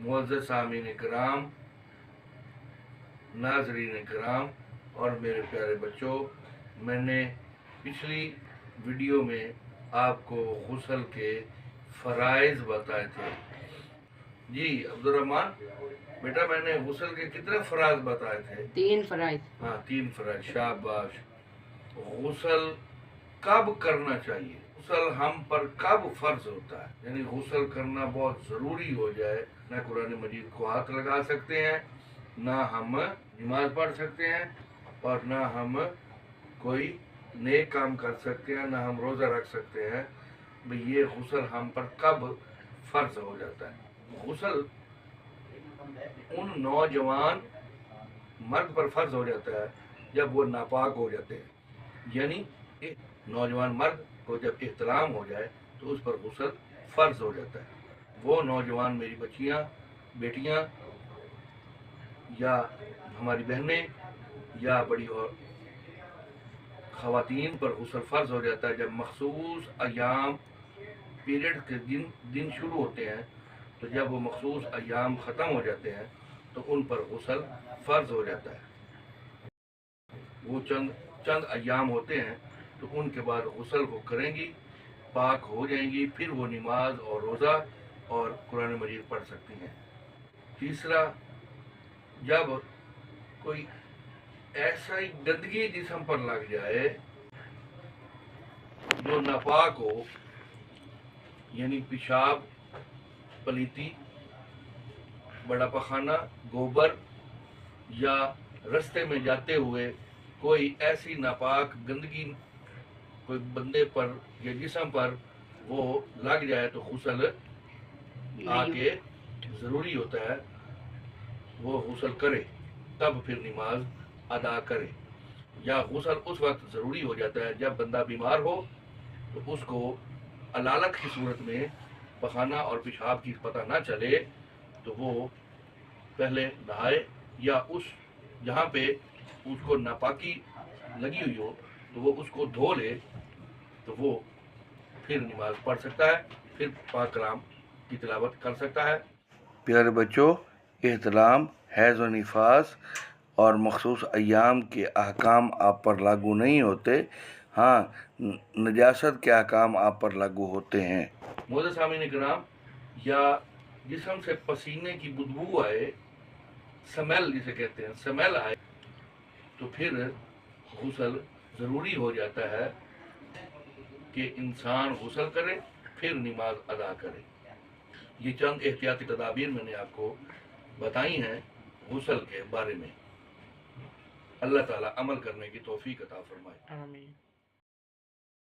मुअज़्ज़ज़ सामीन इकराम, नाज़रीन इकराम और मेरे प्यारे बच्चों, मैंने पिछली वीडियो में आपको गुस्ल के फ़राइज़ बताए थे। जी अब्दुर्रहमान बेटा, मैंने गुस्ल के कितने फ़राइज़ बताए थे? 3 फ़राइज़। हाँ, 3 फ़राइज़। शाबाश। गुस्ल कब करना चाहिए, गुस्ल हम पर कब फर्ज होता है, यानी गुस्ल करना बहुत ज़रूरी हो जाए, ना कुरान मजीद को हाथ लगा सकते हैं, ना हम नमाज पढ़ सकते हैं, और ना हम कोई नेक काम कर सकते हैं, ना हम रोज़ा रख सकते हैं। भाई ये गुस्ल हम पर कब फर्ज हो जाता है? गुस्ल उन नौजवान मर्द पर फर्ज हो जाता है जब वो नापाक हो जाते हैं, यानी एक नौजवान मर्द को जब इहतलाम हो जाए तो उस पर गुस्ल फर्ज हो जाता है। वो नौजवान मेरी बच्चियां, बेटियां या हमारी बहनें या बड़ी और ख़वातीन पर गुस्ल फर्ज हो जाता है जब मखसूस अयाम पीरियड के दिन शुरू होते हैं। तो जब वो मखसूस अयाम ख़त्म हो जाते हैं तो उन पर गुस्ल फर्ज हो जाता है। वो चंद अयाम होते हैं तो उनके बाद गुस्ल को करेंगी, पाक हो जाएंगी, फिर वो नमाज और रोज़ा और कुरान मजीद पढ़ सकती हैं। तीसरा, जब कोई ऐसा ही गंदगी जिस्म पर लग जाए जो नापाक हो, यानी पेशाब, पलीती, बड़ा पखाना, गोबर, या रास्ते में जाते हुए कोई ऐसी नापाक गंदगी कोई बंदे पर या जिस्म पर वो लग जाए तो गुस्ल आके ज़रूरी होता है, वो गुस्ल करे तब फिर नमाज अदा करे। या गुस्ल उस वक्त ज़रूरी हो जाता है जब बंदा बीमार हो तो उसको अलालत की सूरत में पखाना और पेशाब की पता ना चले तो वो पहले नहाए, या उस जहाँ पे उसको नापाकी लगी हुई हो तो वो उसको धो ले, तो वो फिर नमाज पढ़ सकता है, फिर पाक कलाम की तिलावत कर सकता है। प्यारे बच्चों, एहतलाम, हैज़ व निफास और मखसूस अयाम के अहकाम आप पर लागू नहीं होते। हाँ, नजासत के अहकाम आप पर लागू होते हैं। मोहतरम सामीन इकराम, या जिस्म से पसीने की बदबू आए, स्मेल जिसे कहते हैं, स्मेल आए, तो फिर गुस्ल ज़रूरी हो जाता है कि इंसान गुस्ल करे फिर नमाज अदा करे। ये चंद एहतियाती तदाबीर मैंने आपको बताई हैं गुस्ल के बारे में। अल्लाह ताला अमल करने की तौफीक अता फरमाए। आमीन।